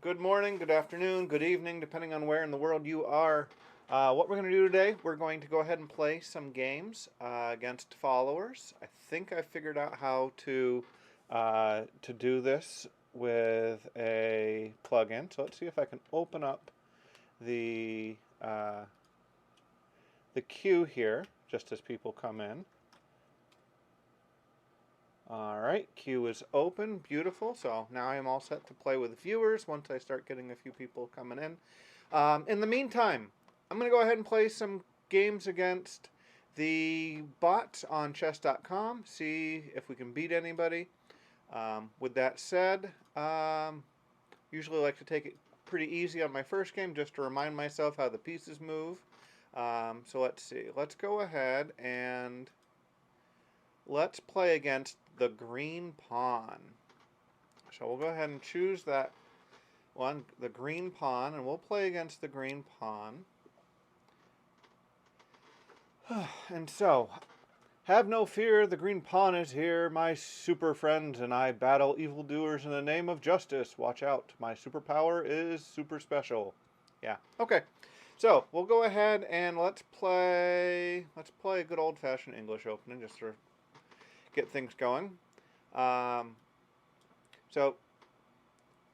good morning, good afternoon, good evening, depending on where in the world you are. What we're going to do today, we're going to go ahead and play some games against followers. I think I figured out how to do this with a plugin. So let's see if I can open up the the queue here, just as people come in. Alright, queue is open, beautiful, so now I am all set to play with viewers once I start getting a few people coming in. In the meantime, I'm going to go ahead and play some games against the bots on chess.com, see if we can beat anybody. With that said, usually like to take it pretty easy on my first game just to remind myself how the pieces move. So let's see, let's go ahead and let's play against the green pawn. So we'll go ahead and choose that one, the green pawn, and we'll play against the green pawn. And so, have no fear, the green pawn is here, my super friend, and I battle evildoers in the name of justice. Watch out, my superpower is super special. Yeah, okay. So, we'll go ahead and let's play a good old-fashioned English opening, just to get things going. So,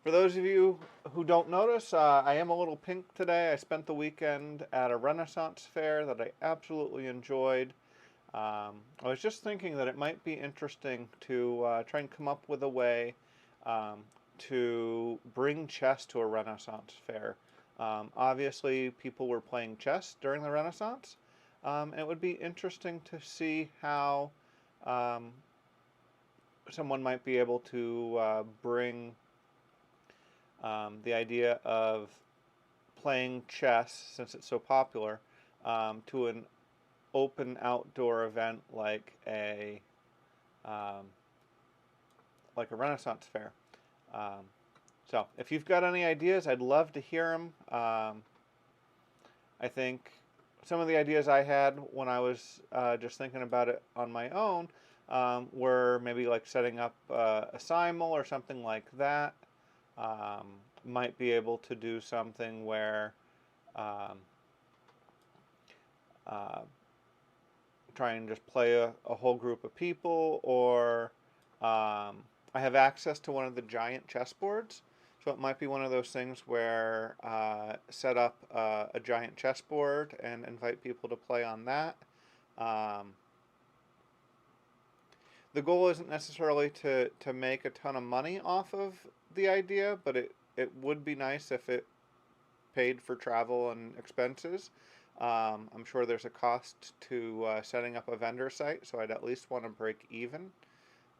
for those of you who don't notice, I am a little pink today. I spent the weekend at a Renaissance fair that I absolutely enjoyed. I was just thinking that it might be interesting to try and come up with a way to bring chess to a Renaissance fair. Obviously, people were playing chess during the Renaissance, and it would be interesting to see how someone might be able to bring the idea of playing chess, since it's so popular, to an open outdoor event like a Renaissance fair. So if you've got any ideas, I'd love to hear them. I think some of the ideas I had when I was just thinking about it on my own were maybe like setting up a simul or something like that. Might be able to do something where try and just play a whole group of people, or I have access to one of the giant chessboards, so it might be one of those things where set up a giant chessboard and invite people to play on that. The goal isn't necessarily to make a ton of money off of the idea, but it would be nice if it paid for travel and expenses. I'm sure there's a cost to setting up a vendor site, so I'd at least want to break even.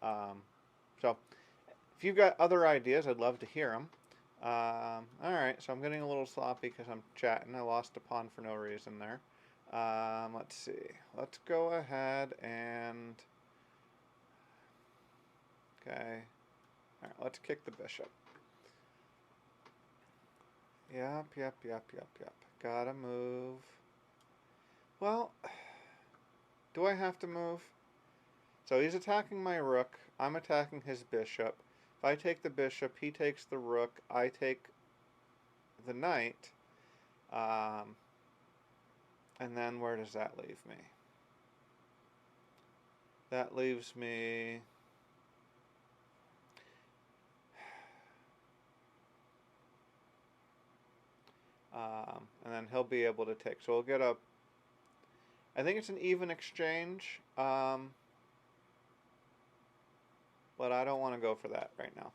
So if you've got other ideas, I'd love to hear them. Alright, so I'm getting a little sloppy because I'm chatting. I lost a pawn for no reason there. Let's see. Let's go ahead and... Okay. Alright, let's kick the bishop. Yep. Gotta move. Well, do I have to move? So he's attacking my rook. I'm attacking his bishop. If I take the bishop, he takes the rook. I take the knight. And then where does that leave me? That leaves me... and then he'll be able to take. So we'll get a... I think it's an even exchange. But I don't want to go for that right now.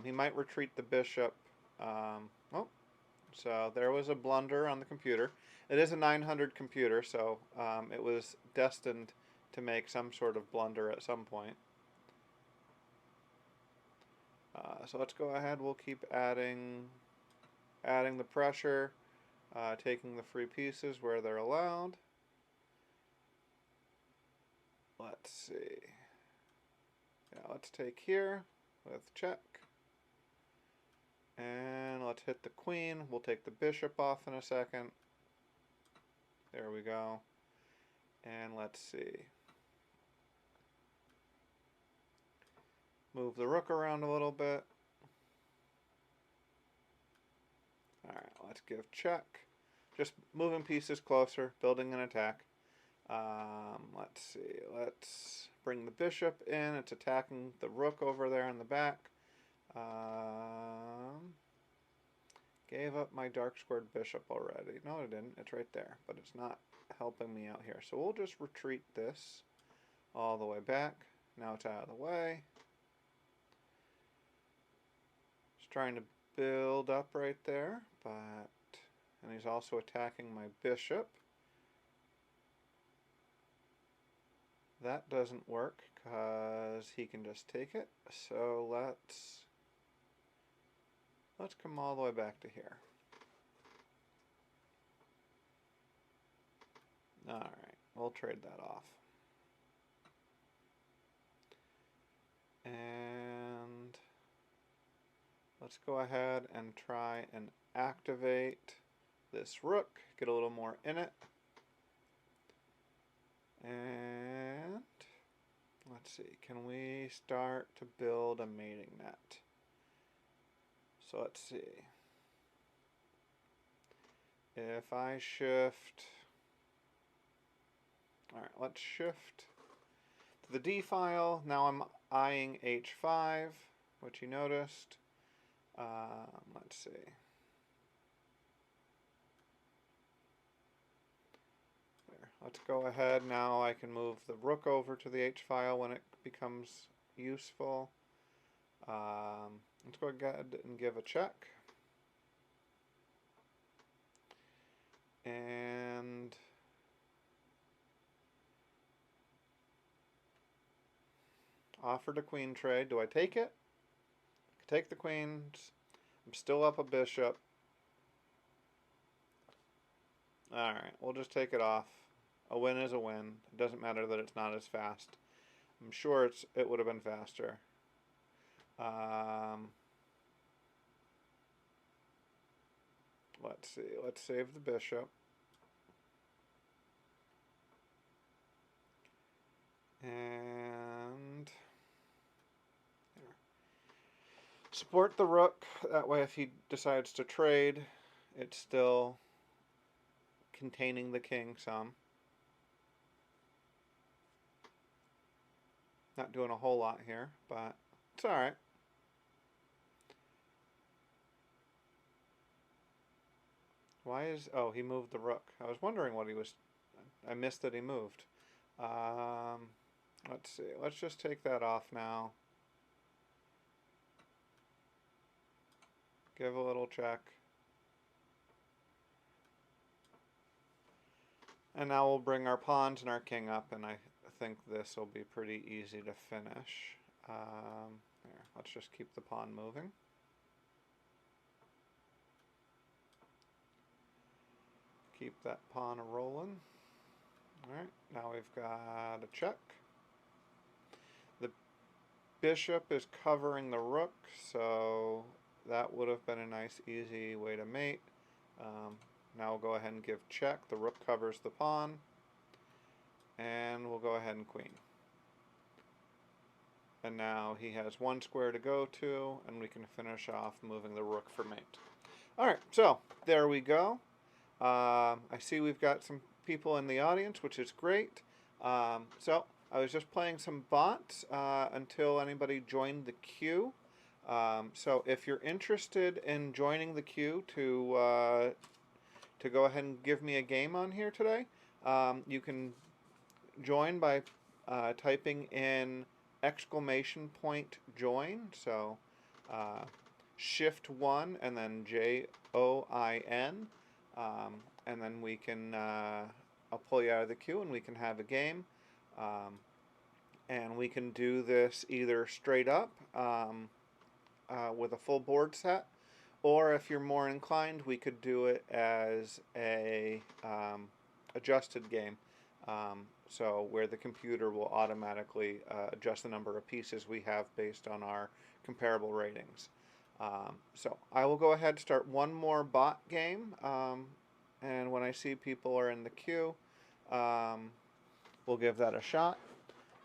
He might retreat the bishop. Oh, so there was a blunder on the computer. It is a 900 computer, so it was destined to make some sort of blunder at some point. So let's go ahead. We'll keep adding the pressure, taking the free pieces where they're allowed. Let's see. Yeah, let's take here with check. And let's hit the queen. We'll take the bishop off in a second. There we go. And let's see. Move the rook around a little bit. let's give check. Just moving pieces closer, building an attack. Let's see. Let's bring the bishop in. It's attacking the rook over there in the back. Gave up my dark squared bishop already. No, it didn't. It's right there, but it's not helping me out here. So we'll just retreat this all the way back. Now it's out of the way. Just trying to build up right there, and he's also attacking my bishop. That doesn't work because he can just take it. So let's come all the way back to here. Alright, we'll trade that off. And let's go ahead and try and activate this rook, get a little more in it. And let's see, can we start to build a mating net? So let's see. If I shift, alright, let's shift to the D file. Now I'm eyeing H5, which you noticed. Let's see. There. Let's go ahead. Now I can move the rook over to the H file when it becomes useful. Let's go ahead and give a check. And offered a queen trade. Do I take it? Take the queens. I'm still up a bishop. Alright, we'll just take it off. A win is a win. It doesn't matter that it's not as fast. I'm sure it would have been faster. Let's see. Let's save the bishop. And there. Support the rook. That way if he decides to trade, it's still containing the king some. Not doing a whole lot here, but it's alright. Why is... oh, he moved the rook. I was wondering what he was... I missed that he moved. Let's see. Let's just take that off now. Give a little check. And now we'll bring our pawns and our king up, and I think this will be pretty easy to finish. There. Let's just keep the pawn moving. Keep that pawn a-rolling. Alright, now we've got a check. The bishop is covering the rook, so that would have been a nice, easy way to mate. Now we'll go ahead and give check. The rook covers the pawn. And we'll go ahead and queen. And now he has one square to go to, and we can finish off moving the rook for mate. Alright, so there we go. I see we've got some people in the audience, which is great. So I was just playing some bots until anybody joined the queue. So if you're interested in joining the queue to go ahead and give me a game on here today, you can join by typing in ~join. So shift 1 and then JOIN. And then we can, I'll pull you out of the queue and we can have a game. And we can do this either straight up with a full board set, or if you're more inclined, we could do it as a adjusted game. So where the computer will automatically adjust the number of pieces we have based on our comparable ratings. So I will go ahead and start one more bot game, and when I see people are in the queue, we'll give that a shot.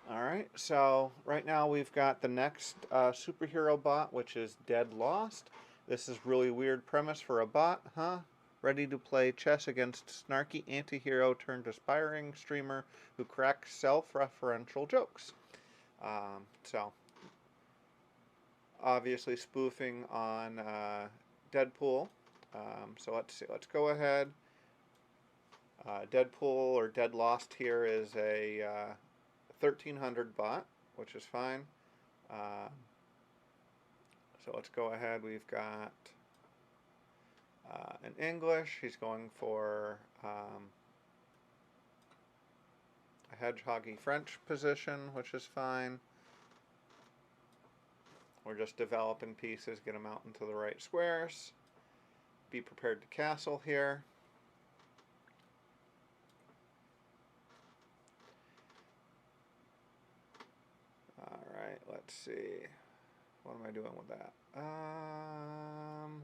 Alright, so right now we've got the next superhero bot, which is Dead Lost. This is really weird premise for a bot, huh? Ready to play chess against snarky anti-hero turned aspiring streamer who cracks self-referential jokes. So, obviously spoofing on Deadpool. So let's see. Let's go ahead. Deadpool or Dead Lost here is a 1300 bot, which is fine. So let's go ahead. We've got in English, he's going for a hedgehoggy French position, which is fine. We're just developing pieces, get them out into the right squares. Be prepared to castle here. Alright, let's see. What am I doing with that?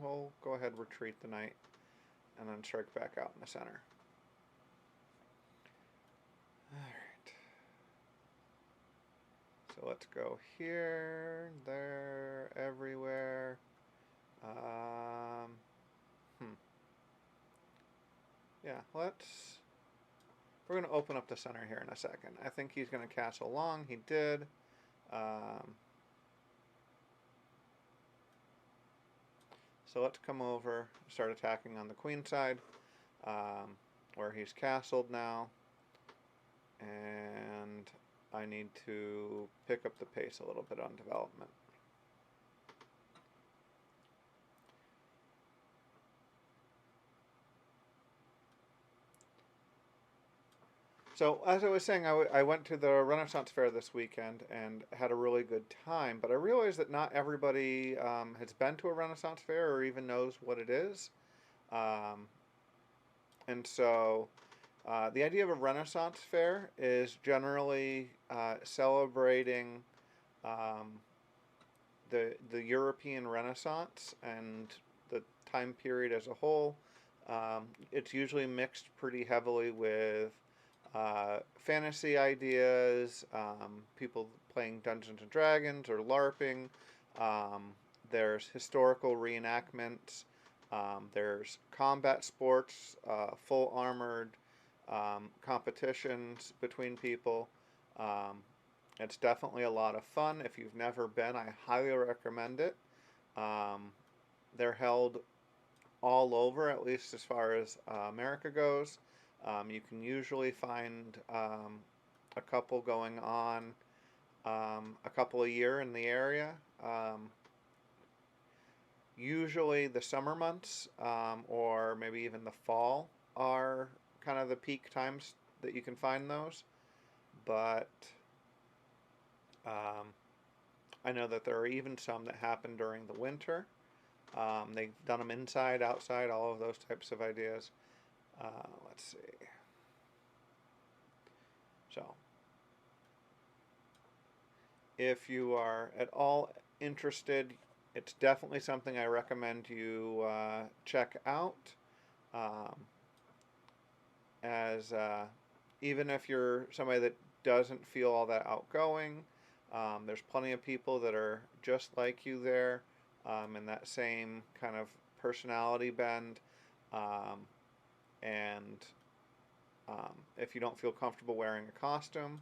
We'll go ahead and retreat the knight and then strike back out in the center. Alright. So let's go here, there, everywhere. Yeah, we're going to open up the center here in a second. I think he's going to castle long. He did. So let's come over, start attacking on the queen side, where he's castled now. And I need to pick up the pace a little bit on development. So, as I was saying, I went to the Renaissance Fair this weekend and had a really good time, but I realized that not everybody has been to a Renaissance Fair or even knows what it is. And so, the idea of a Renaissance Fair is generally celebrating the European Renaissance and the time period as a whole. It's usually mixed pretty heavily with fantasy ideas, people playing Dungeons and Dragons or LARPing. There's historical reenactments. There's combat sports, full armored competitions between people. It's definitely a lot of fun. If you've never been, I highly recommend it. They're held all over, at least as far as America goes. You can usually find a couple going on a couple a year in the area. Usually the summer months or maybe even the fall are kind of the peak times that you can find those. But I know that there are even some that happen during the winter. They've done them inside, outside, all of those types of ideas. Let's see. So, if you are at all interested, it's definitely something I recommend you check out. As even if you're somebody that doesn't feel all that outgoing, there's plenty of people that are just like you there, in that same kind of personality bend. And if you don't feel comfortable wearing a costume,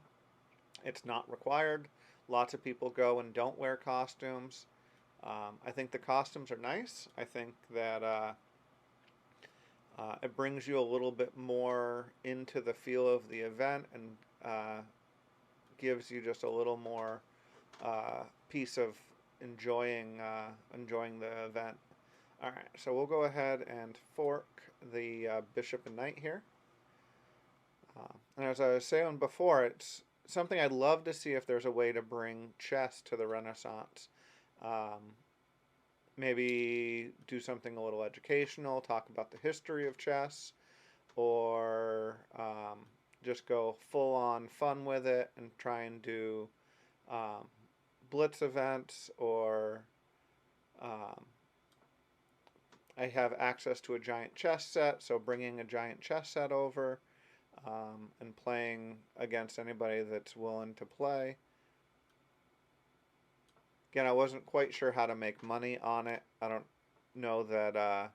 it's not required. Lots of people go and don't wear costumes. I think the costumes are nice. I think that it brings you a little bit more into the feel of the event and gives you just a little more piece of enjoying the event. All right, so we'll go ahead and fork the bishop and knight here. And as I was saying before, it's something I'd love to see if there's a way to bring chess to the Renaissance. Maybe do something a little educational, talk about the history of chess, or just go full on fun with it and try and do blitz events, or I have access to a giant chess set, so bringing a giant chess set over and playing against anybody that's willing to play. Again, I wasn't quite sure how to make money on it. I don't know that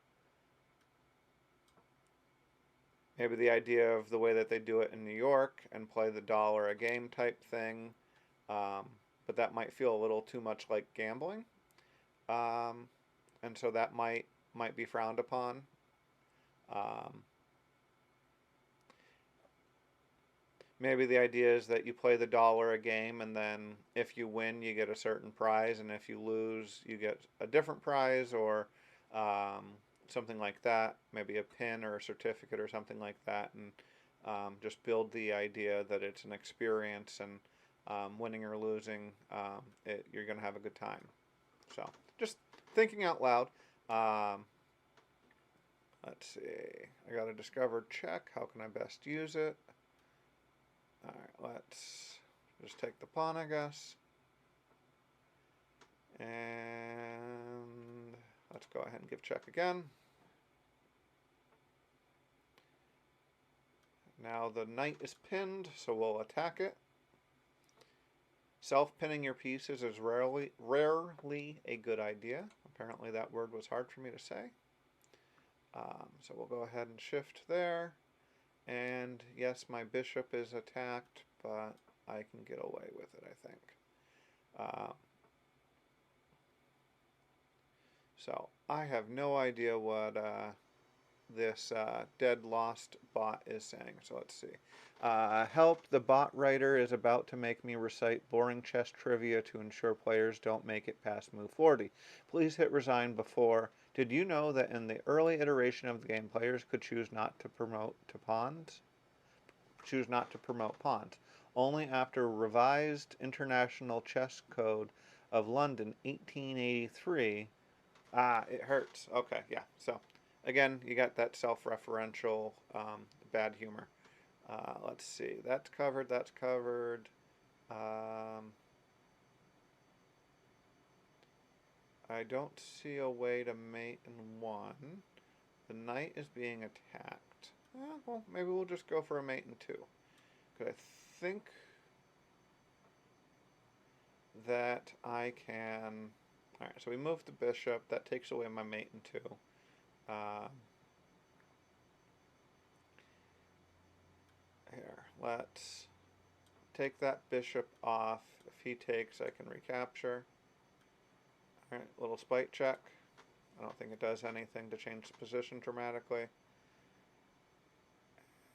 maybe the idea of the way that they do it in New York and play the dollar a game type thing, but that might feel a little too much like gambling, um, and so that might be frowned upon. Um, Maybe the idea is that you play the dollar a game, and then if you win, you get a certain prize, and if you lose, you get a different prize, or um, something like that. Maybe a pin or a certificate or something like that, and just build the idea that it's an experience, and winning or losing, you're going to have a good time. So, just thinking out loud. Um, let's see. I got a discovered check. How can I best use it? Alright, let's just take the pawn, I guess. And let's go ahead and give check again. Now the knight is pinned, so we'll attack it. Self-pinning your pieces is rarely a good idea. Apparently that word was hard for me to say. So we'll go ahead and shift there. And yes, my bishop is attacked, but I can get away with it, I think. So I have no idea what this dead lost bot is saying. So let's see. Help, the bot writer is about to make me recite boring chess trivia to ensure players don't make it past move 40. Please hit resign before. Did you know that in the early iteration of the game, players could choose not to promote pawns? Choose not to promote pawns. Only after revised International Chess Code of London 1883. It hurts. Okay, yeah. So, again, you got that self-referential bad humor. Let's see. That's covered. That's covered. I don't see a way to mate in one. The knight is being attacked. Well, maybe we'll just go for a mate in two. Because I think that I can... Alright, so we move the bishop. That takes away my mate in two. Here, let's take that bishop off. If he takes, I can recapture. Alright, little spite check. I don't think it does anything to change the position dramatically.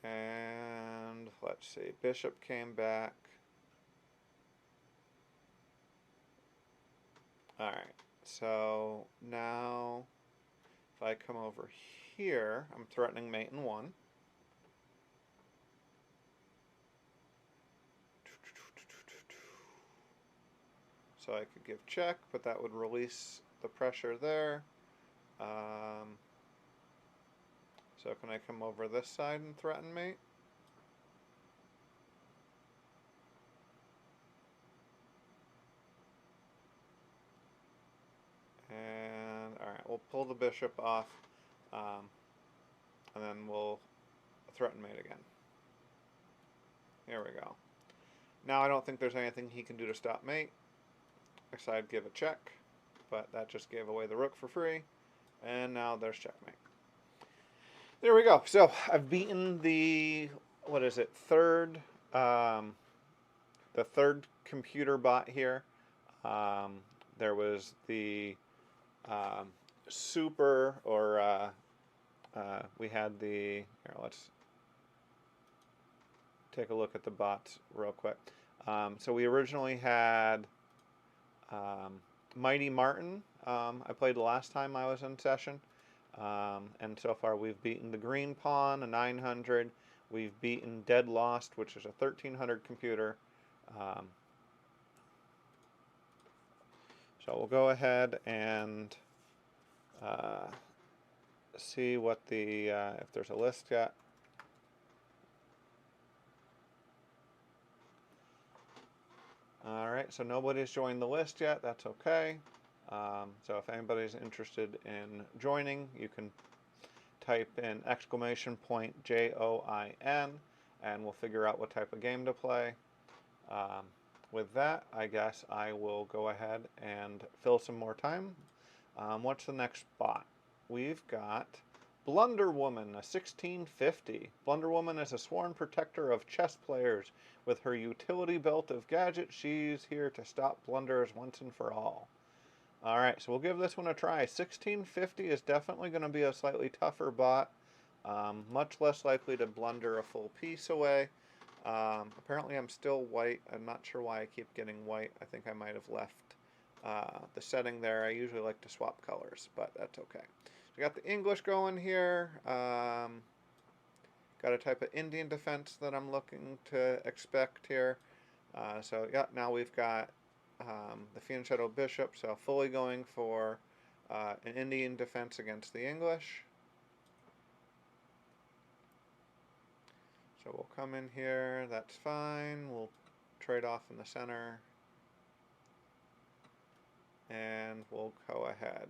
And let's see, bishop came back. Alright, so now if I come over here, I'm threatening mate in one. So I could give check, but that would release the pressure there. So can I come over this side and threaten mate? And alright, we'll pull the bishop off, and then we'll threaten mate again. Here we go. Now I don't think there's anything he can do to stop mate. I'd give a check, but that just gave away the rook for free. And now there's checkmate. There we go. So I've beaten the, what is it, third computer bot here. There was the super, or we had the, here, let's take a look at the bots real quick. So we originally had Mighty Martin. I played the last time I was in session. And so far we've beaten the Green Pawn, a 900. We've beaten Dead Lost, which is a 1300 computer. So we'll go ahead and see what the, if there's a list yet. Alright, so nobody's joined the list yet. That's okay. So if anybody's interested in joining, you can type in !JOIN and we'll figure out what type of game to play. With that, I guess I will go ahead and fill some more time. What's the next bot? we've got Blunder Woman, a 1650. Blunder Woman is a sworn protector of chess players. With her utility belt of gadgets, she's here to stop blunders once and for all. Alright, so we'll give this one a try. 1650 is definitely going to be a slightly tougher bot. Much less likely to blunder a full piece away. Apparently I'm still white. I'm not sure why I keep getting white. I think I might have left the setting there. I usually like to swap colors, but that's okay. So we got the English going here. Got a type of Indian defense that I'm looking to expect here. So yeah, now we've got the Fiend Shadow Bishop, so fully going for an Indian defense against the English. So we'll come in here, that's fine. We'll trade off in the center. And we'll go ahead.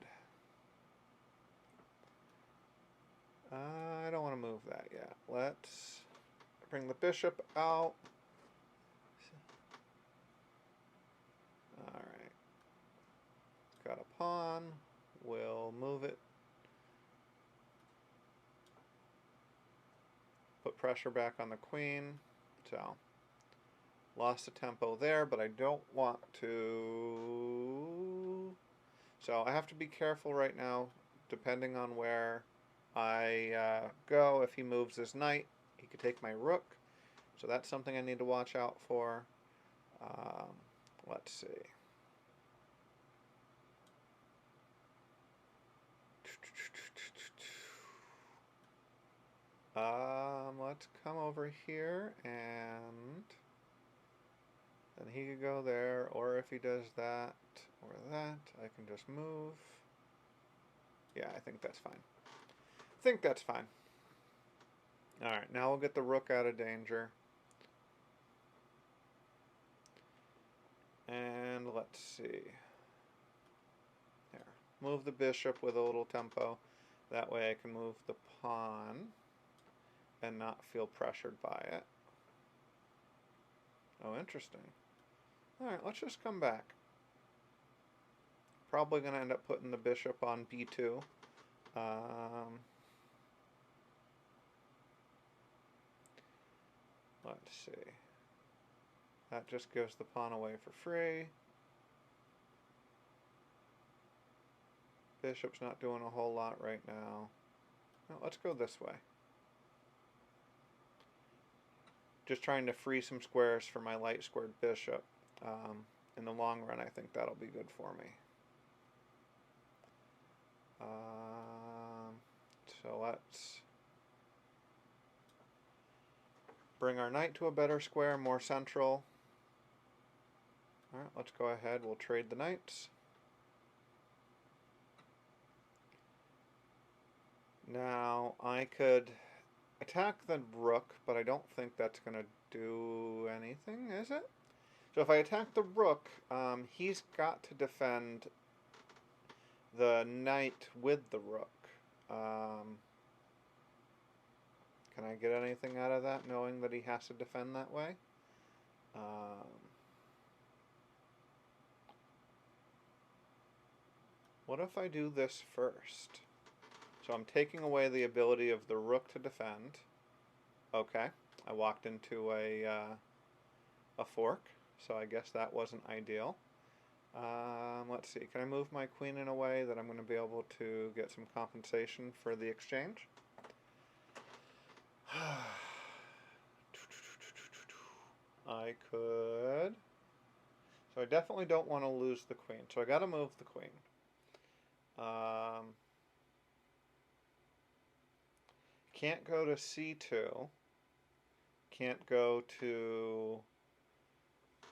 I don't want to move that yet. Let's bring the bishop out. Alright. Got a pawn. We'll move it. Put pressure back on the queen. So, lost the tempo there, but I don't want to. So I have to be careful right now, depending on where I go. If he moves his knight, he could take my rook. So that's something I need to watch out for. Let's see. Let's come over here, and then he could go there, or if he does that or that, I can just move. Yeah, I think that's fine. Alright, now we'll get the rook out of danger. And let's see. There. Move the bishop with a little tempo. That way I can move the pawn and not feel pressured by it. Oh, interesting. Alright, let's just come back. Probably going to end up putting the bishop on b2. Let's see. That just gives the pawn away for free. Bishop's not doing a whole lot right now. No, let's go this way. Just trying to free some squares for my light squared bishop. In the long run, I think that'll be good for me. So let's bring our knight to a better square, more central. Alright, let's go ahead. We'll trade the knights. Now, I could attack the rook, but I don't think that's going to do anything, is it? So if I attack the rook, he's got to defend the knight with the rook. Can I get anything out of that, knowing that he has to defend that way? What if I do this first? So I'm taking away the ability of the rook to defend. Okay, I walked into a fork, so I guess that wasn't ideal. Let's see, can I move my queen in a way that I'm going to be able to get some compensation for the exchange? I could. So I definitely don't want to lose the queen, so I got to move the queen. Can't go to c2. Can't go to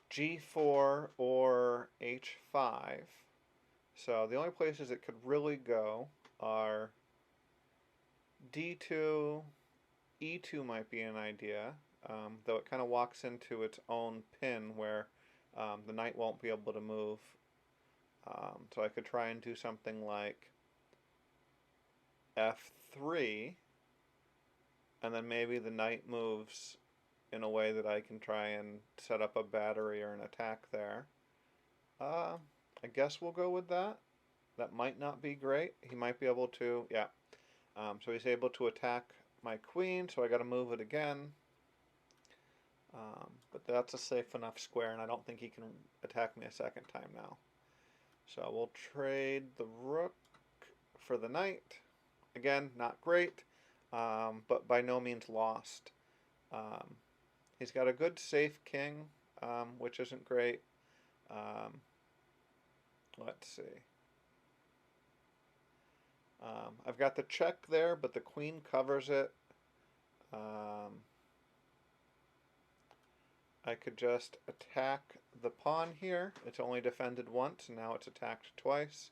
g4 or h5. So the only places it could really go are d2, e2 might be an idea, though it kind of walks into its own pin where the knight won't be able to move. So I could try and do something like f3, and then maybe the knight moves in a way that I can try and set up a battery or an attack there. I guess we'll go with that. That might not be great. He might be able to, yeah. So he's able to attack my queen, so I got to move it again. But that's a safe enough square, and I don't think he can attack me a second time now. So we'll trade the rook for the knight. Again, not great, but by no means lost. Um, he's got a good safe king, which isn't great. Let's see. I've got the check there, but the queen covers it. I could just attack the pawn here. It's only defended once, and now it's attacked twice.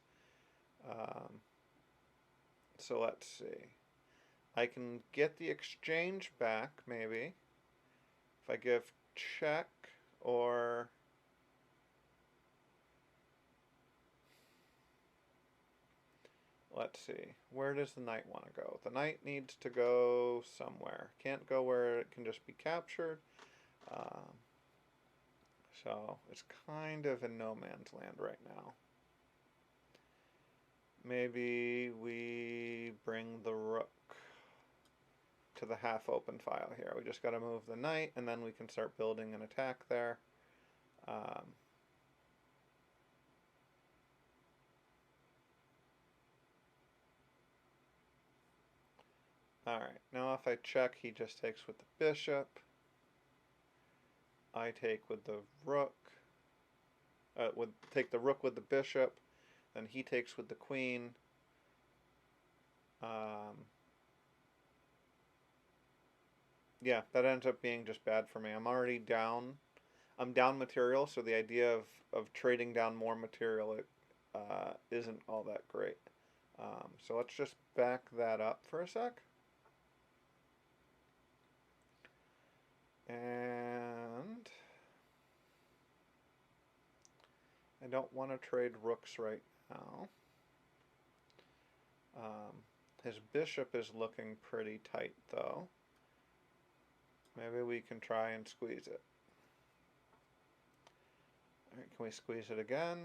So let's see. I can get the exchange back, maybe, if I give check, or let's see. Where does the knight want to go? The knight needs to go somewhere. Can't go where it can just be captured. So it's kind of in no man's land right now. Maybe we bring the rook to the half-open file here. We just got to move the knight, and then we can start building an attack there. Alright, now if I check, he just takes with the bishop. I take with the rook. Take the rook with the bishop. Then he takes with the queen. Yeah, that ends up being just bad for me. I'm already down. I'm down material, so the idea of trading down more material isn't all that great. So let's just back that up for a sec. And I don't want to trade rooks right now. His bishop is looking pretty tight, though. Maybe we can try and squeeze it. All right, can we squeeze it again?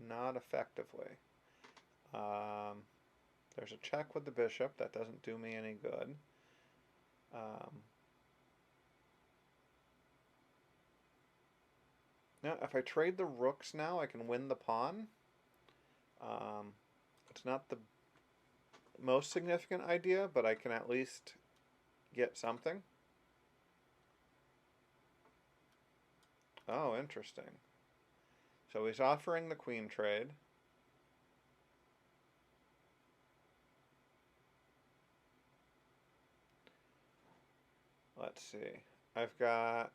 Not effectively. There's a check with the bishop. That doesn't do me any good. Now, if I trade the rooks now, I can win the pawn. It's not the most significant idea, but I can at least get something. Oh, interesting. So he's offering the queen trade. Let's see. I've got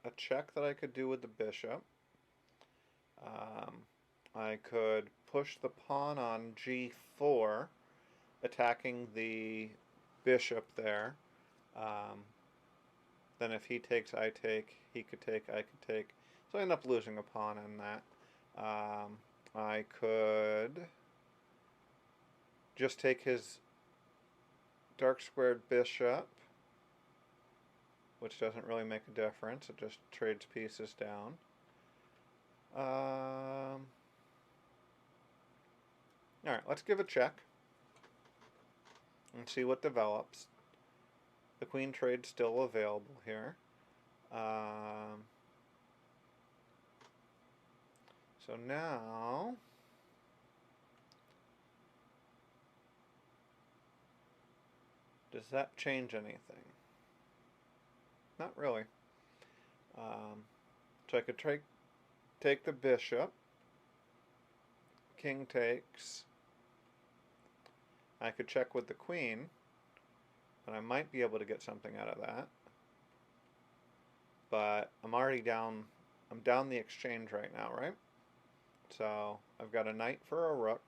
a check that I could do with the bishop. I could push the pawn on g4, attacking the bishop there. Then if he takes, I take, he could take, I could take. So I end up losing a pawn in that. I could just take his dark squared bishop, which doesn't really make a difference. It just trades pieces down. Alright, let's give a check and see what develops. The queen trade's still available here. So now does that change anything? Not really. So I could take the bishop. King takes. I could check with the queen, and I might be able to get something out of that. But I'm already down. I'm down the exchange right now, right? So I've got a knight for a rook.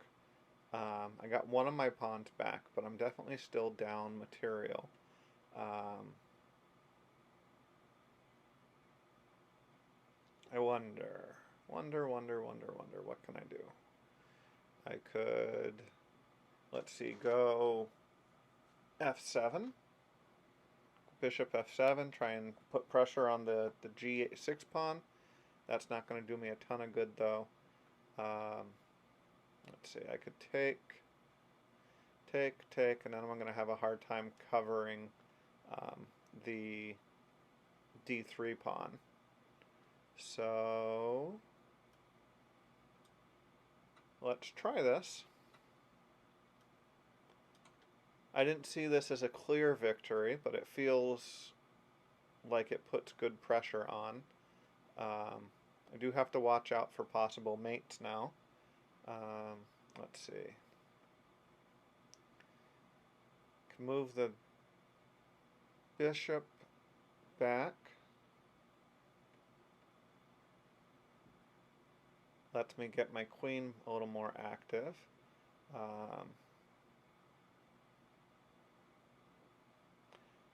I got one of my pawns back, but I'm definitely still down material. I wonder. What can I do? I could, let's see, go f7. Bishop f7, try and put pressure on the g6 pawn. That's not going to do me a ton of good, though. Let's see, I could take, and then I'm going to have a hard time covering the d3 pawn. So let's try this. I didn't see this as a clear victory, but it feels like it puts good pressure on. I do have to watch out for possible mates now. Let's see. Can move the bishop back. Lets me get my queen a little more active.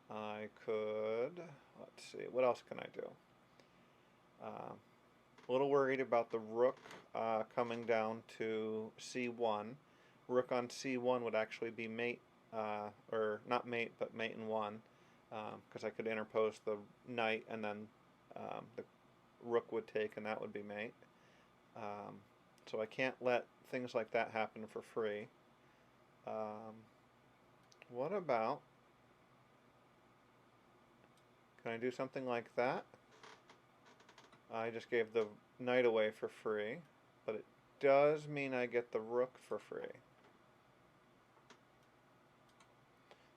I could, let's see, what else can I do? A little worried about the rook coming down to c1. Rook on c1 would actually be mate, or not mate, but mate in one, because I could interpose the knight and then the rook would take and that would be mate. So I can't let things like that happen for free. What about, can I do something like that? I just gave the knight away for free, but it does mean I get the rook for free.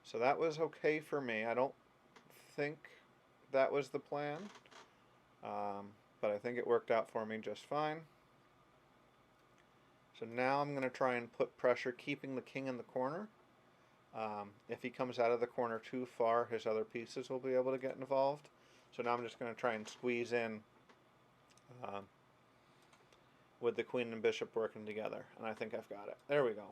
So that was okay for me. I don't think that was the plan, but I think it worked out for me just fine. So now I'm going to try and put pressure, keeping the king in the corner. If he comes out of the corner too far, his other pieces will be able to get involved. So now I'm just going to try and squeeze in with the queen and bishop working together. And I think I've got it. There we go.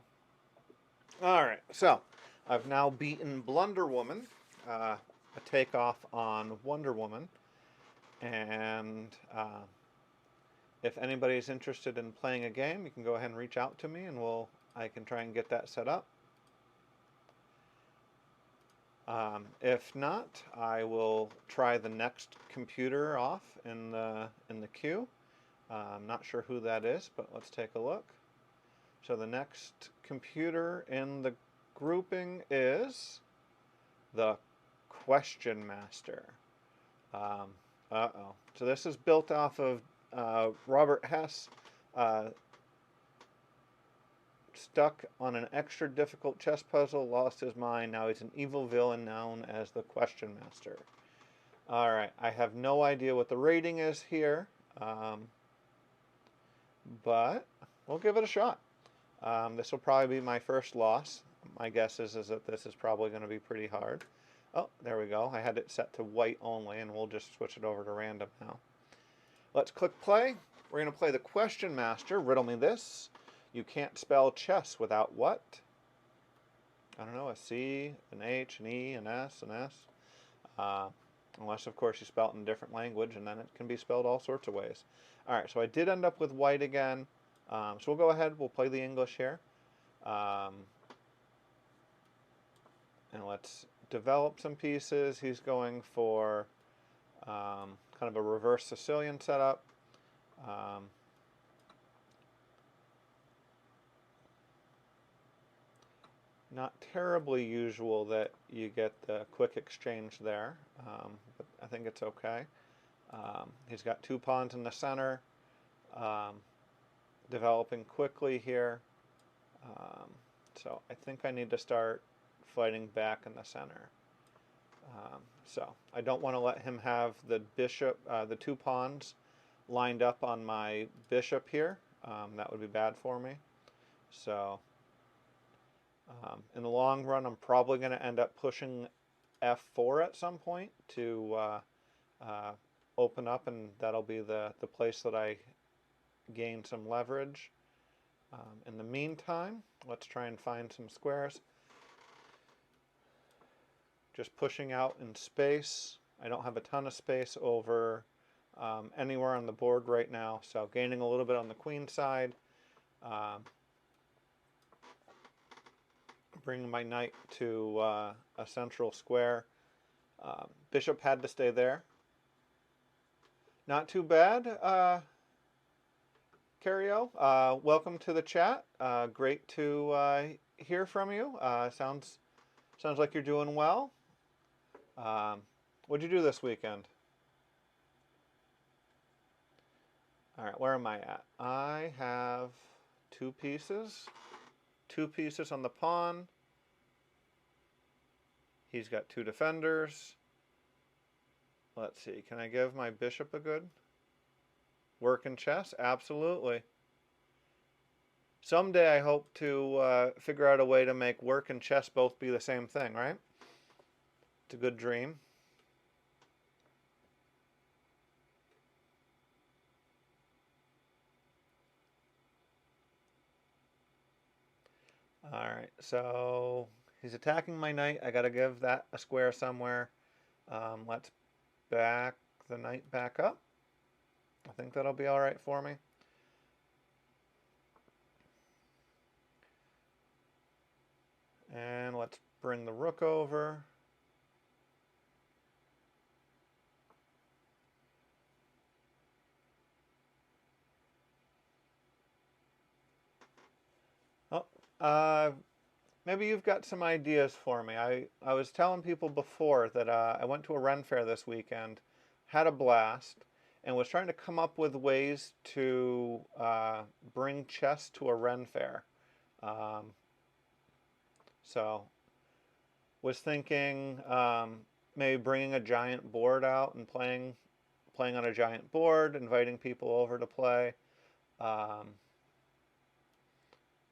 Alright, so I've now beaten Blunder Woman, a takeoff on Wonder Woman. And if anybody's interested in playing a game, you can go ahead and reach out to me and I can try and get that set up. If not, I will try the next computer off in the queue. I'm not sure who that is, but let's take a look. So the next computer in the grouping is the Question Master. So this is built off of Robert Hess. Stuck on an extra difficult chess puzzle, lost his mind. Now he's an evil villain known as the Question Master. Alright, I have no idea what the rating is here, but we'll give it a shot. This will probably be my first loss. My guess is that this is probably going to be pretty hard. Oh, there we go. I had it set to white only, and we'll just switch it over to random now. Let's click play. We're going to play the Question Master. Riddle me this. You can't spell chess without what? I don't know, a C, an H, an E, an S, an S. Unless, of course, you spell it in a different language, and then it can be spelled all sorts of ways. Alright, so I did end up with white again. So we'll go ahead, we'll play the English here. And let's develop some pieces. He's going for kind of a reverse Sicilian setup. Not terribly usual that you get the quick exchange there, but I think it's okay. He's got two pawns in the center, developing quickly here. So I think I need to start fighting back in the center. So I don't want to let him have the bishop, the two pawns lined up on my bishop here. That would be bad for me. So in the long run, I'm probably going to end up pushing f4 at some point to open up, and that'll be the place that I gain some leverage. In the meantime, let's try and find some squares. Just pushing out in space. I don't have a ton of space over anywhere on the board right now, so gaining a little bit on the queen side. Bringing my knight to a central square. Bishop had to stay there. Not too bad. Cario. Welcome to the chat. Great to hear from you. Sounds like you're doing well. What'd you do this weekend? All right, where am I at? I have two pieces. Two pieces on the pawn. He's got two defenders. Let's see, can I give my bishop a good work in chess? Absolutely. Someday I hope to figure out a way to make work and chess both be the same thing, right? It's a good dream. Alright, so he's attacking my knight. I gotta give that a square somewhere. Let's back the knight back up. I think that'll be alright for me. And let's bring the rook over. Oh, maybe you've got some ideas for me. I was telling people before that I went to a Ren fair this weekend, had a blast, and was trying to come up with ways to bring chess to a Ren fair. So, was thinking maybe bringing a giant board out and playing on a giant board, inviting people over to play.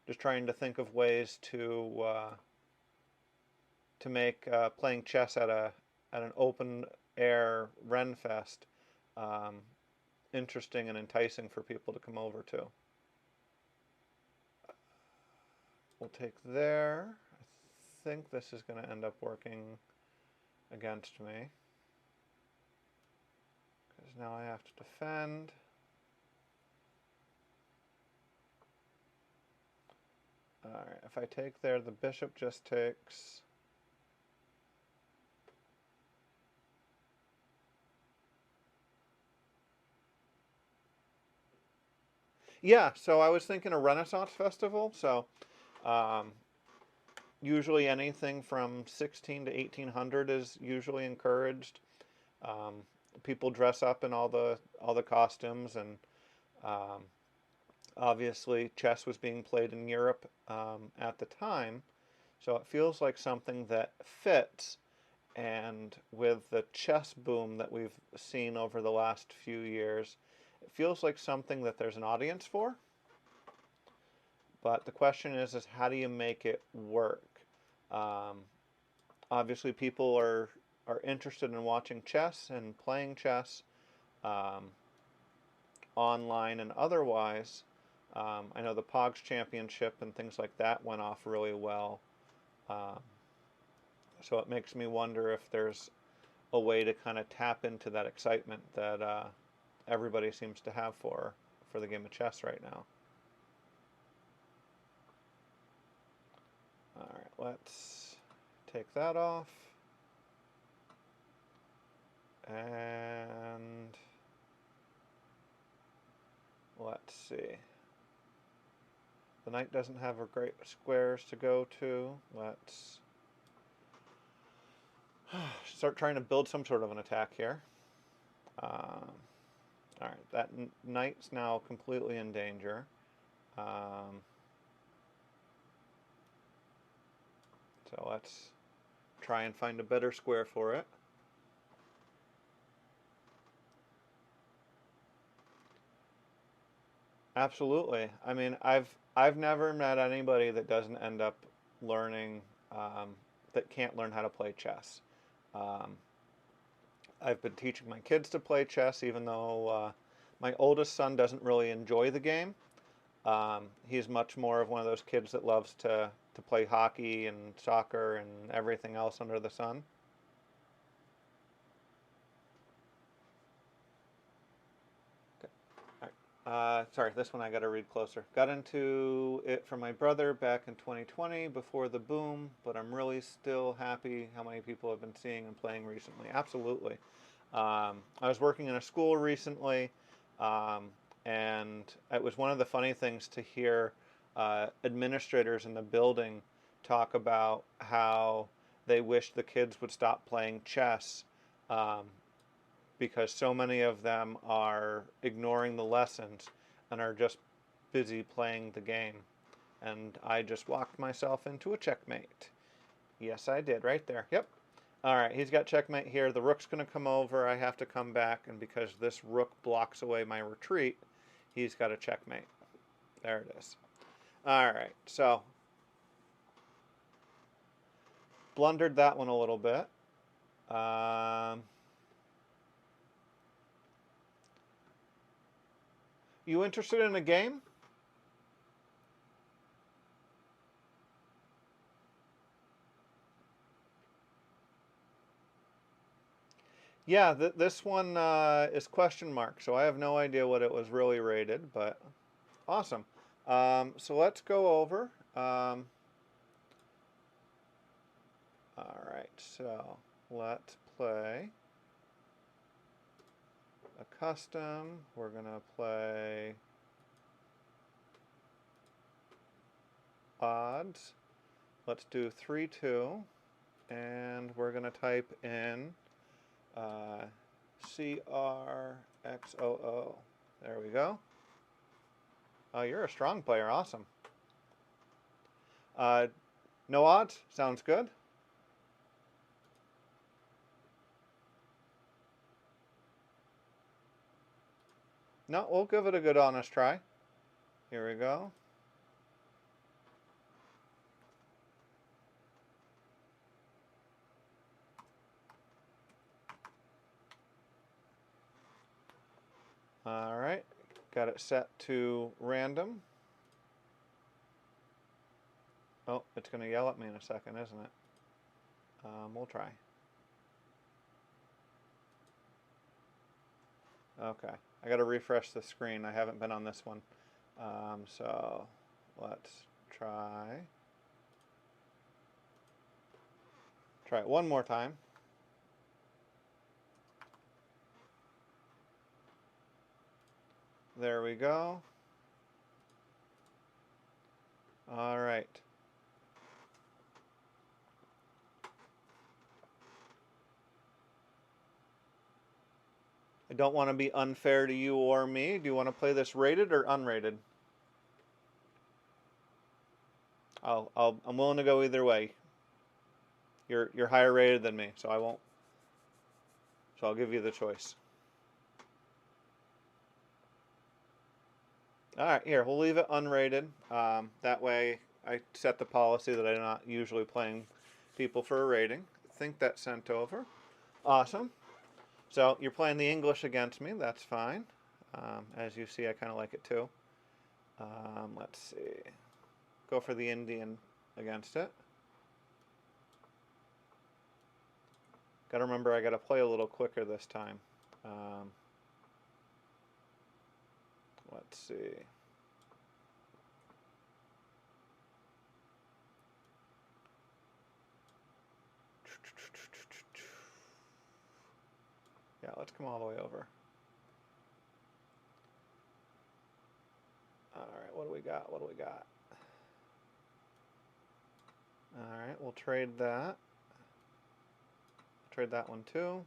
Just trying to think of ways to make playing chess at an open air Ren Fest interesting and enticing for people to come over to. We'll take there. I think this is going to end up working against me, because now I have to defend. Alright, if I take there, the bishop just takes. Yeah, so I was thinking a Renaissance festival, so usually anything from 16 to 1800 is usually encouraged. People dress up in all the costumes, and obviously chess was being played in Europe at the time, so it feels like something that fits. And with the chess boom that we've seen over the last few years, it feels like something that there's an audience for. But the question is how do you make it work? Obviously, people are interested in watching chess and playing chess online and otherwise. I know the Pogs Championship and things like that went off really well. So it makes me wonder if there's a way to kind of tap into that excitement that everybody seems to have for the game of chess right now. Alright, let's take that off. And let's see. The knight doesn't have a great squares to go to. Let's start trying to build some sort of an attack here. Alright, that knight's now completely in danger. So let's try and find a better square for it. Absolutely. I mean, I've never met anybody that doesn't end up learning that can't learn how to play chess. I've been teaching my kids to play chess, even though my oldest son doesn't really enjoy the game. He's much more of one of those kids that loves to play hockey and soccer and everything else under the sun. Sorry, this one I got to read closer. Got into it from my brother back in 2020 before the boom, but I'm really still happy how many people have been seeing and playing recently. Absolutely. I was working in a school recently. And it was one of the funny things to hear administrators in the building talk about how they wish the kids would stop playing chess, um, because so many of them are ignoring the lessons and are just busy playing the game. And I just walked myself into a checkmate. Yes, I did, right there. Yep. All right, he's got checkmate here. The rook's going to come over. I have to come back, and because this rook blocks away my retreat, he's got a checkmate. There it is. All right, so blundered that one a little bit. You interested in a game? Yeah, this one is question mark, so I have no idea what it was really rated, but awesome. So let's go over. All right, so let's play a custom. We're gonna play odds. Let's do 3-2, and we're gonna type in CRXOO. There we go. Oh, you're a strong player. Awesome. No odds? Sounds good. No, we'll give it a good honest try. Here we go. All right, got it set to random. Oh, it's going to yell at me in a second, isn't it? We'll try. Okay, I got to refresh the screen. I haven't been on this one. So let's try it one more time. There we go. All right. I don't want to be unfair to you or me. Do you want to play this rated or unrated? I'm willing to go either way. You're higher rated than me, so I won't. So I'll give you the choice. All right, here we'll leave it unrated. That way, I set the policy that I'm not usually playing people for a rating. I think that's sent over. Awesome. So you're playing the English against me. That's fine. As you see, I kind of like it too. Let's see. Go for the Indian against it. Got to remember, I got to play a little quicker this time. Let's see. Yeah, let's come all the way over. All right, what do we got? What do we got? All right, we'll trade that. Trade that one too.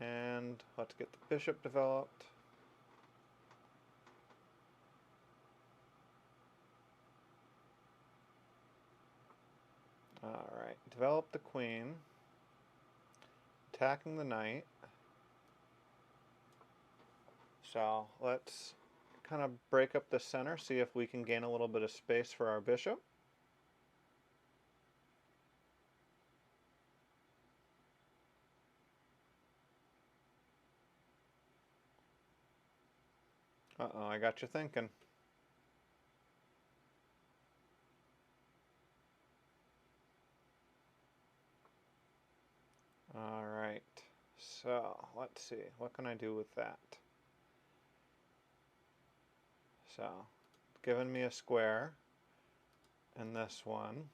And let's get the bishop developed. All right, develop the queen. Attacking the knight. So let's kind of break up the center, see if we can gain a little bit of space for our bishop. Uh-oh, I got you thinking. All right, so let's see, what can I do with that? So, giving me a square in this one,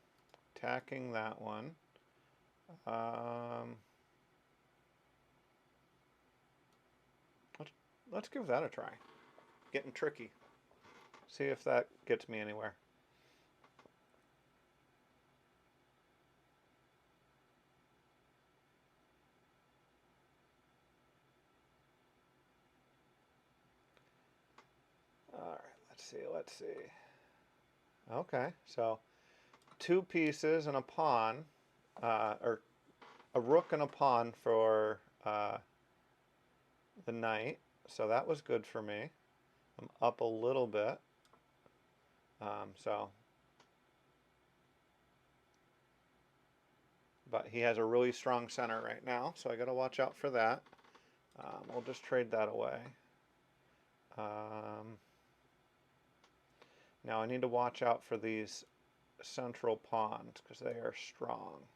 attacking that one. Let's give that a try. getting tricky. See if that gets me anywhere. All right, let's see. Okay, so 2 pieces and a pawn, or a rook and a pawn for the knight. So that was good for me. I'm up a little bit. But he has a really strong center right now, so I got to watch out for that. We'll just trade that away. Now I need to watch out for these central pawns because they are strong.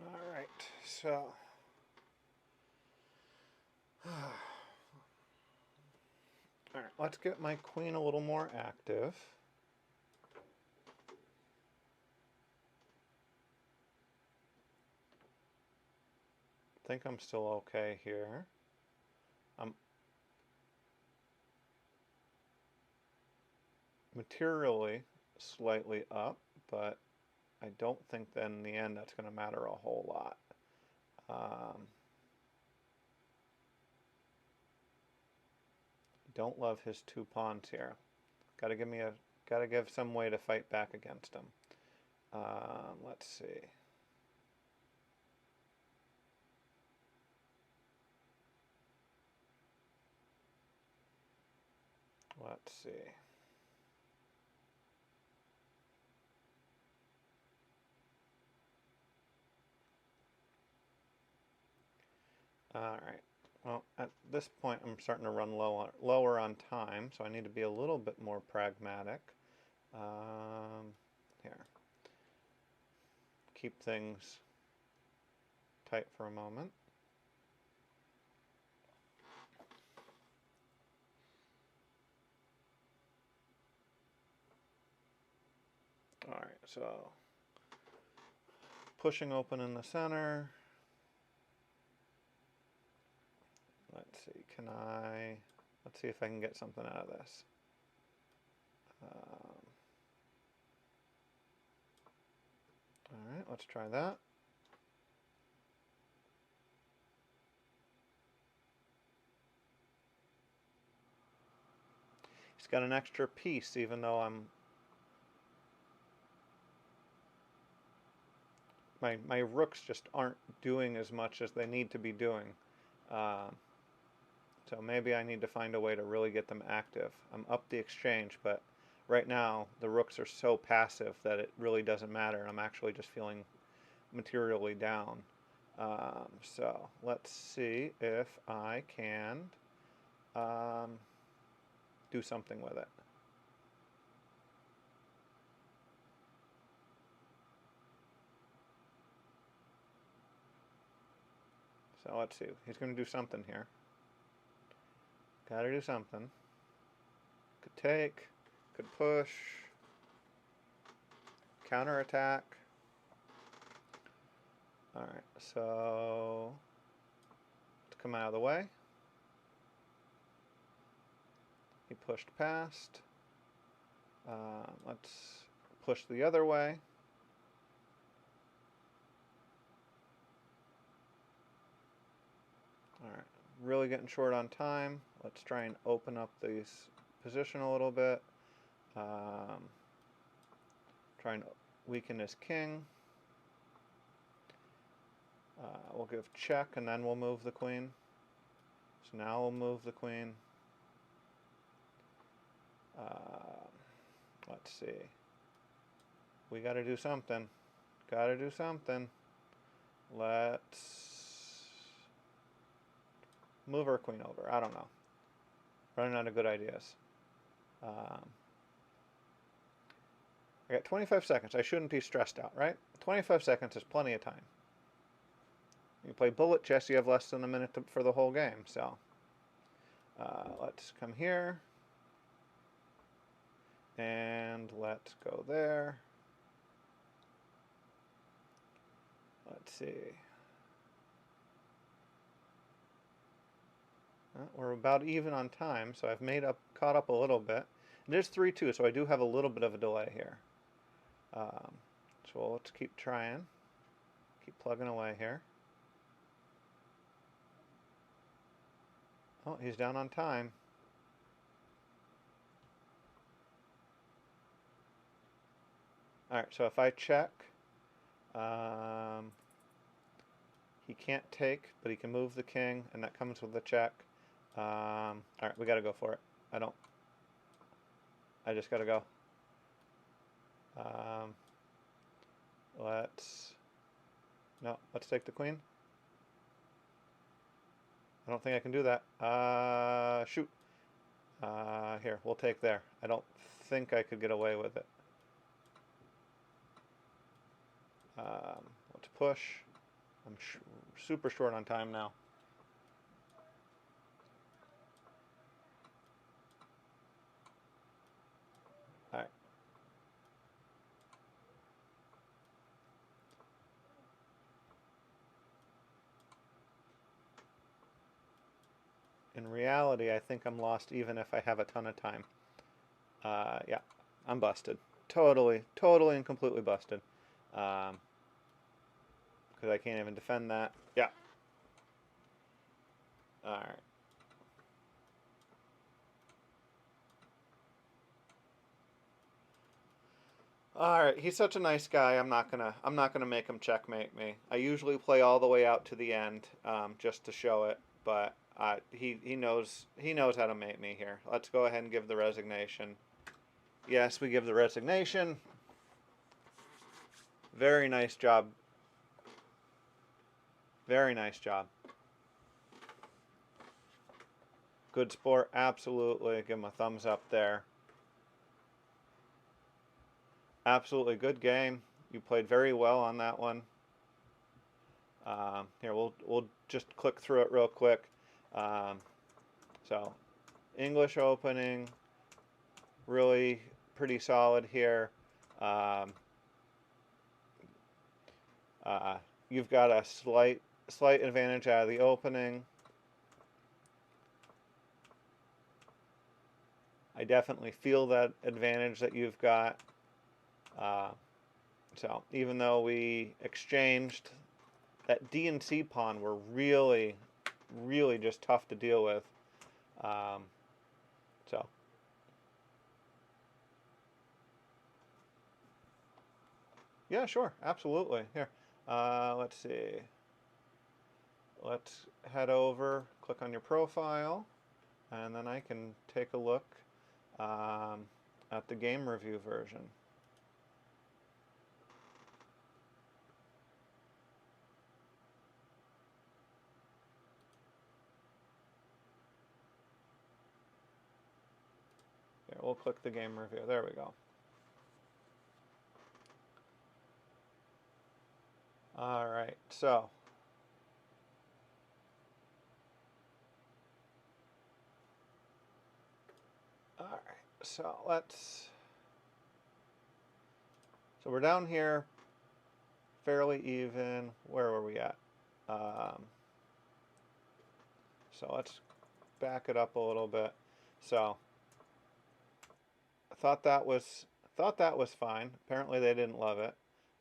All right, so all right, let's get my queen a little more active. I think I'm still okay here. I'm materially slightly up, but I don't think that in the end that's going to matter a whole lot. Don't love his 2 pawns here. Got to give some way to fight back against him. Let's see. Let's see. All right. Well, at this point, I'm starting to run lower on time, so I need to be a little bit more pragmatic. Here. Keep things tight for a moment. All right, so pushing open in the center. Let's see, let's see if I can get something out of this. All right, let's try that. He's got an extra piece, even though my rooks just aren't doing as much as they need to be doing. So maybe I need to find a way to really get them active. I'm up the exchange, but right now the rooks are so passive that it really doesn't matter. I'm actually just feeling materially down. So let's see if I can do something with it. So let's see. He's going to do something here. Got to do something. Could take, could push, counterattack. All right, so let's come out of the way. He pushed past. Let's push the other way. All right, really getting short on time. Let's try and open up this position a little bit. Try and weaken his king. We'll give check and then we'll move the queen. So now we'll move the queen. Let's see. We got to do something. Got to do something. Let's move our queen over. I don't know. Running out of good ideas. I got 25 seconds. I shouldn't be stressed out, right? 25 seconds is plenty of time. You play bullet chess, you have less than a minute for the whole game. So let's come here. And let's go there. Let's see. We're about even on time, so I've caught up a little bit. It is 3-2, so I do have a little bit of a delay here. So let's keep trying. Keep plugging away here. Oh, he's down on time. Alright, so if I check, he can't take, but he can move the king, and that comes with the check. Alright, we gotta go for it. I just gotta go. Let's take the queen. I don't think I can do that. Shoot. Here, we'll take there. I don't think I could get away with it. Let's push. I'm super short on time now. All right. In reality, I think I'm lost even if I have a ton of time. Yeah, I'm busted. Totally and completely busted. Because I can't even defend that. Yeah. Alright. Alright, he's such a nice guy. I'm not gonna make him checkmate me. I usually play all the way out to the end, just to show it, but he knows how to mate me here. Let's go ahead and give the resignation. Yes, we give the resignation. Very nice job. Very nice job. Good sport, absolutely. Give him a thumbs up there. Absolutely good game. You played very well on that one. Here, we'll just click through it real quick. So, English opening, really pretty solid here. You've got a slight advantage out of the opening. I definitely feel that advantage that you've got. So even though we exchanged, that D and C pawn were really just tough to deal with. So yeah, sure, absolutely. Here, let's see. Let's head over, click on your profile, and then I can take a look at the game review version. Here, we'll click the game review. There we go. All right, so so we're down here, fairly even. Where were we at? So let's back it up a little bit. So I thought that was fine. Apparently they didn't love it,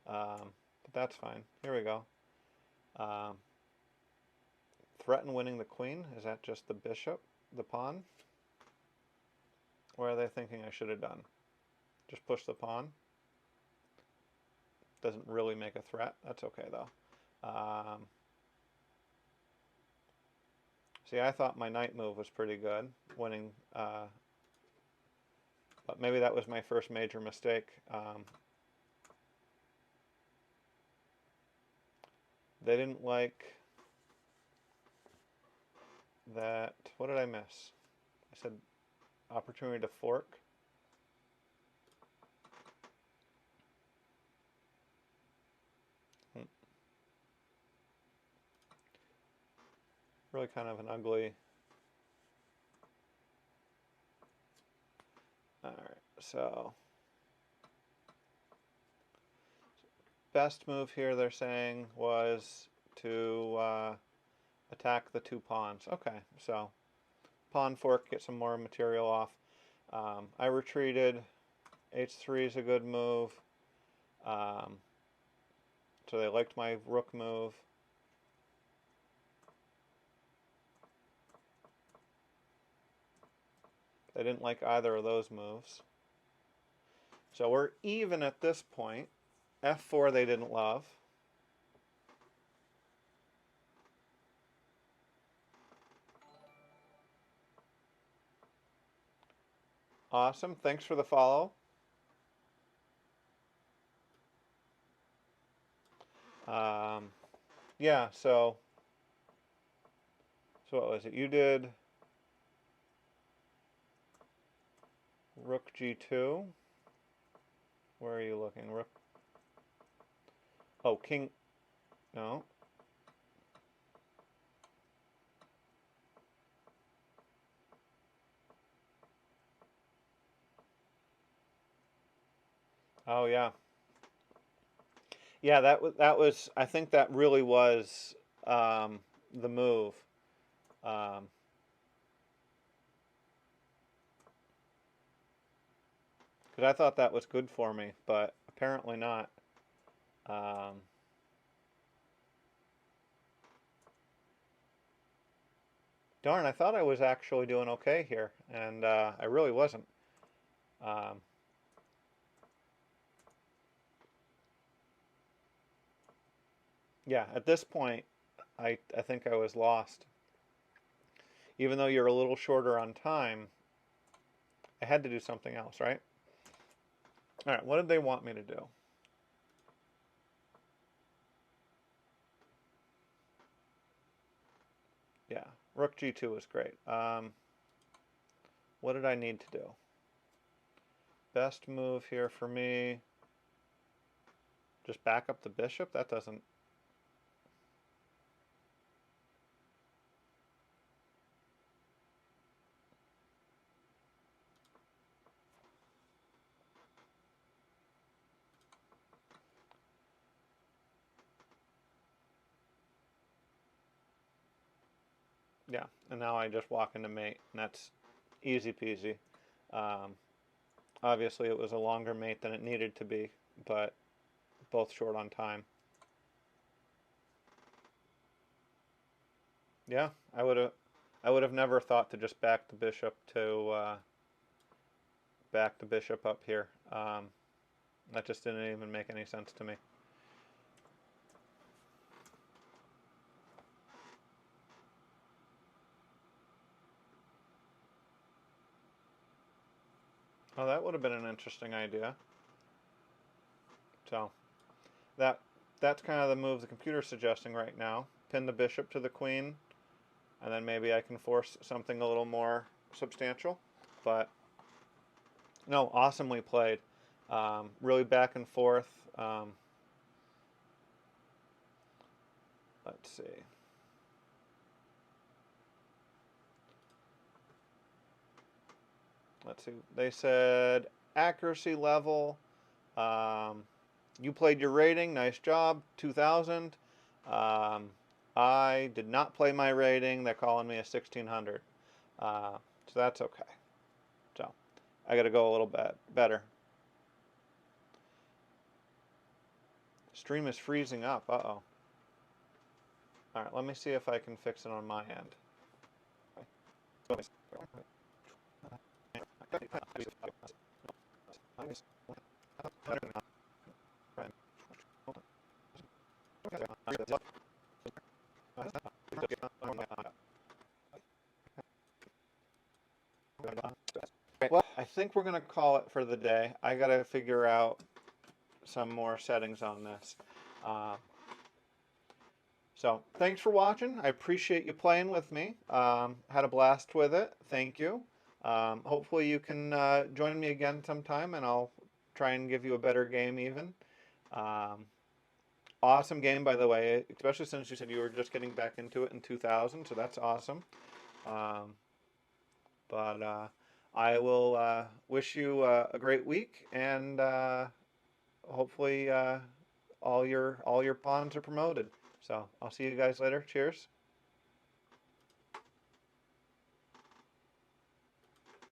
but that's fine. Here we go. Threaten winning the queen. Is that just the bishop, the pawn? What are they thinking I should have done? Just push the pawn? Doesn't really make a threat. That's okay though. See, I thought my knight move was pretty good, winning, but maybe that was my first major mistake. They didn't like that. What did I miss? I said opportunity to fork. Really kind of an ugly. All right, so best move here they're saying was to attack the 2 pawns. Okay, so pawn fork, get some more material off. I retreated. H3 is a good move. So they liked my rook move. They didn't like either of those moves. So we're even at this point. F4 they didn't love. Awesome. Thanks for the follow. Yeah, so what was it? You did rook g2. Where are you looking? Rook. Oh, king. No. Oh, yeah. Yeah, that was. I think that really was the move. Because I thought that was good for me, but apparently not. Darn, I thought I was actually doing okay here, and I really wasn't. Yeah, at this point, I think I was lost. Even though you're a little shorter on time, I had to do something else, right? All right, what did they want me to do? Yeah, rook g2 was great. What did I need to do? Best move here for me, just back up the bishop? That doesn't... Yeah, and now I just walk into mate, and that's easy peasy. Obviously, it was a longer mate than it needed to be, but both short on time. Yeah, I would have never thought to just back the bishop to back the bishop up here. That just didn't even make any sense to me. Oh, that would have been an interesting idea. So that's kind of the move the computer's suggesting right now. Pin the bishop to the queen, and then maybe I can force something a little more substantial. But no, awesomely played. Really back and forth. Let's see. Let's see. They said accuracy level. You played your rating. Nice job. 2000. I did not play my rating. They're calling me a 1600. So that's okay. So I got to go a little bit better. Stream is freezing up. Uh-oh. All right, let me see if I can fix it on my end. Well, I think we're going to call it for the day. I got to figure out some more settings on this. So thanks for watching. I appreciate you playing with me. Had a blast with it. Thank you. Hopefully you can join me again sometime, and I'll try and give you a better game even. awesome game, by the way, especially since you said you were just getting back into it in 2000, so that's awesome. Um, but I will wish you a great week, and hopefully all your pawns are promoted. So I'll see you guys later. Cheers.